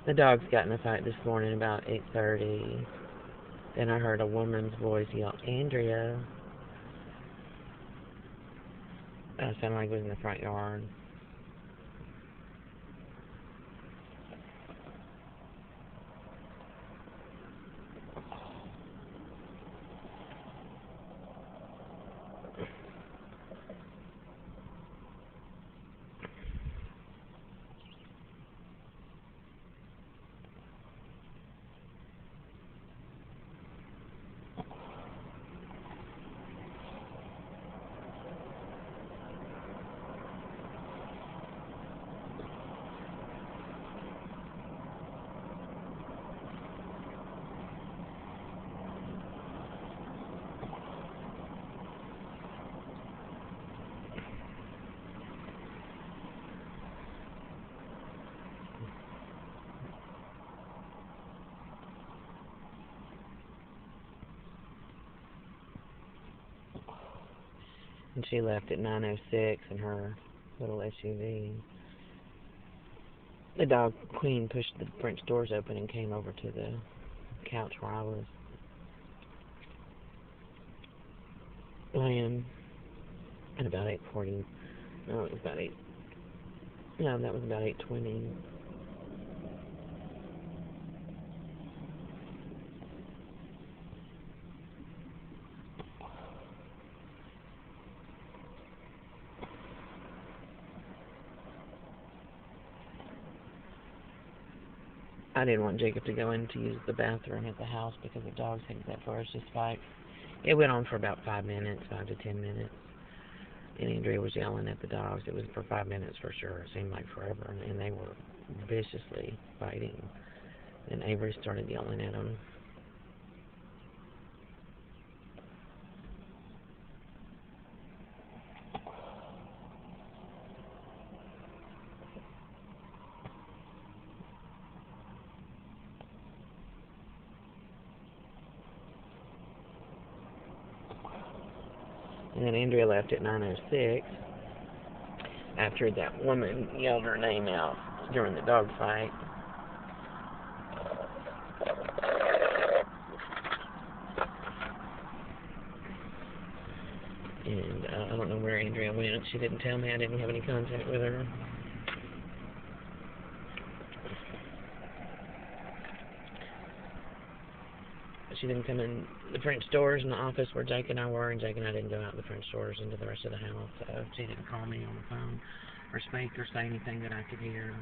The dogs got in a fight this morning about 8:30. Then I heard a woman's voice yell, "Andrea." It sounded like it was in the front yard. And she left at 9:06 in her little SUV. The dog Queen pushed the French doors open and came over to the couch where I was laying at about 8:40. No, it was about 8. No, that was about 8:20. I didn't want Jacob to go in to use the bathroom at the house because the dogs had that ferocious fight. It went on for about 5 minutes, 5 to 10 minutes. And Andrea was yelling at the dogs. It was for 5 minutes for sure. It seemed like forever. And they were viciously fighting. And Avery started yelling at them. And then Andrea left at 9:06 after that woman yelled her name out during the dog fight. And I don't know where Andrea went. She didn't tell me. I didn't have any contact with her. She didn't come in the French doors in the office where Jake and I were, and Jake and I didn't go out the French doors into the rest of the house. So she didn't call me on the phone or speak or say anything that I could hear.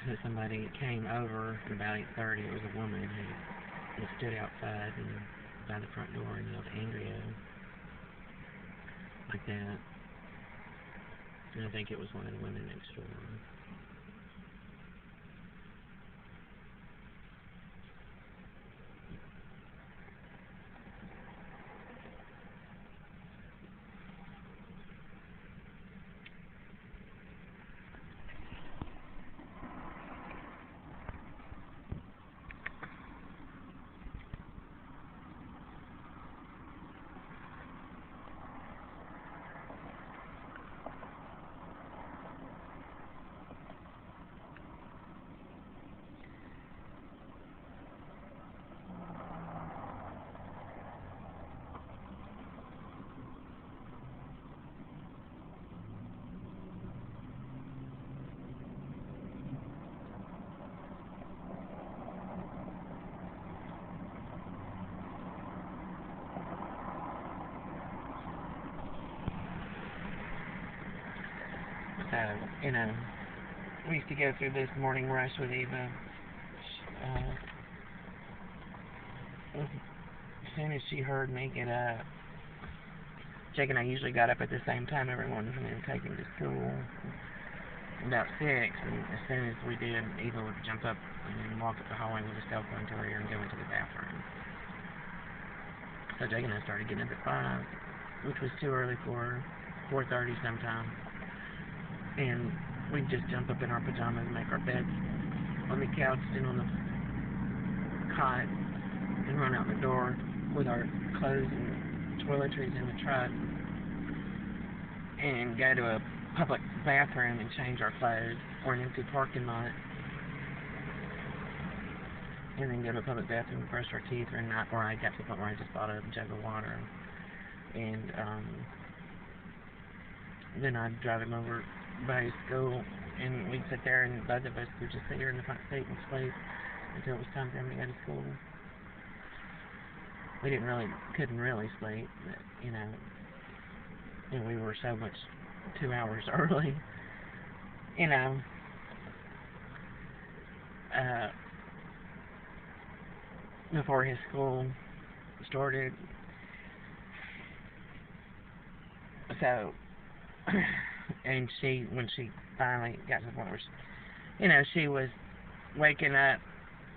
So somebody came over at about 8:30. It was a woman who stood outside and by the front door and yelled Andrea like that. And I think it was one of the women next door. So, we used to go through this morning rush with Eva. As soon as she heard me get up, Jake and I usually got up at the same time every morning and then take him to school. About 6, and as soon as we did, Eva would jump up and walk up the hallway with a cell phone to her ear and go into the bathroom. So Jake and I started getting up at 5, which was too early for her, 4:30 sometime. And we'd just jump up in our pajamas and make our beds on the couch and on the cot and run out the door with our clothes and toiletries in the truck and go to a public bathroom and change our clothes or an empty parking lot and then go to the public bathroom, brush our teeth, or I got to the point where I just bought a jug of water, and then I'd drive him over by his school, and we'd sit there, and both of us would just sit here in the front seat and sleep until it was time for him to go to school. We couldn't really sleep, but, and we were so much 2 hours early, before his school started. So, and when she finally got to the point where she was waking up,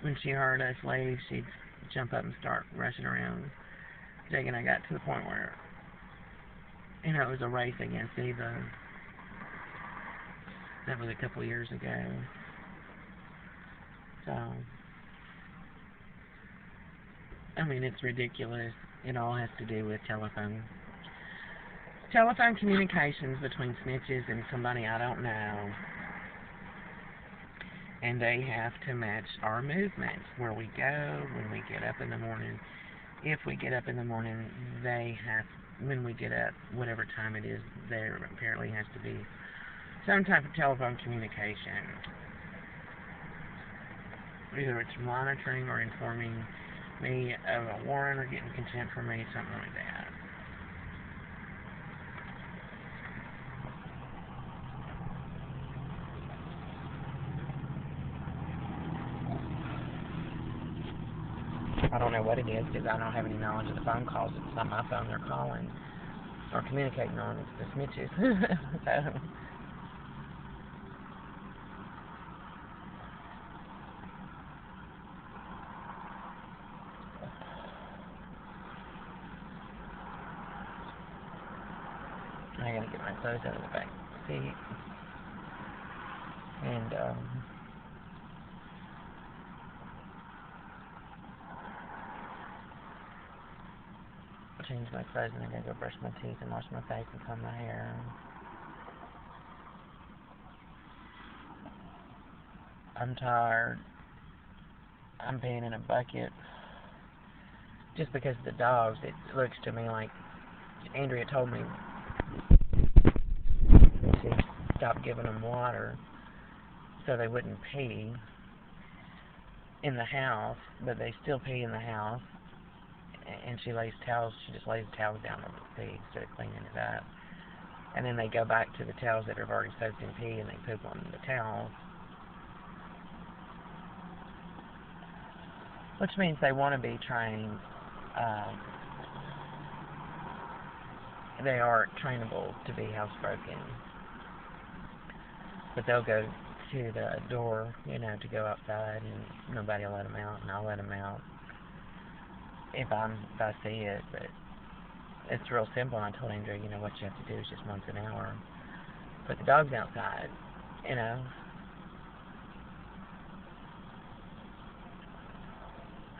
when she heard us leave, she'd jump up and start rushing around. Jake and I got to the point where, it was a race against Eva. That was a couple of years ago. So, it's ridiculous. It all has to do with telephone communications between snitches and somebody I don't know. And they have to match our movements, where we go, when we get up in the morning. If we get up in the morning, when we get up, whatever time it is, there apparently has to be some type of telephone communication. Either it's monitoring or informing me of a warrant or getting consent from me, something like that. I don't know what it is, because I don't have any knowledge of the phone calls. It's not my phone they're calling or communicating on. It's the snitches. So, I gotta get my clothes out of the back seat. And, change my clothes, and I'm gonna go brush my teeth and wash my face and comb my hair. I'm tired. I'm peeing in a bucket. Just because of the dogs, it looks to me like Andrea told me she stopped giving them water so they wouldn't pee in the house, but they still pee in the house. And she just lays towels down on the pee instead of cleaning it up. And then they go back to the towels that have already soaked in pee, and they poop on the towels. Which means they want to be trained. They are trainable to be housebroken. But they'll go to the door, to go outside, and nobody will let them out, and I'll let them out if I see it. But it's real simple. I told Andrea, what you have to do is just once an hour put the dogs outside,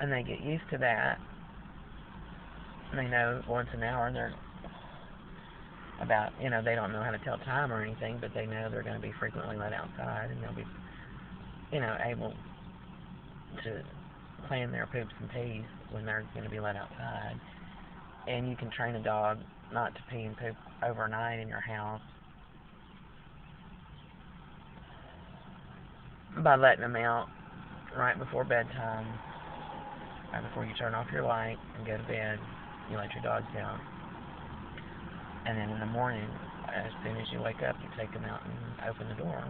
and they get used to that, and they know once an hour they're about, they don't know how to tell time or anything, but they know they're going to be frequently let outside, and they'll be, able to plan their poops and pees when they're going to be let outside. And you can train a dog not to pee and poop overnight in your house by letting them out right before bedtime, right before you turn off your light and go to bed. You let your dogs out, and then in the morning, as soon as you wake up, you take them out and open the door.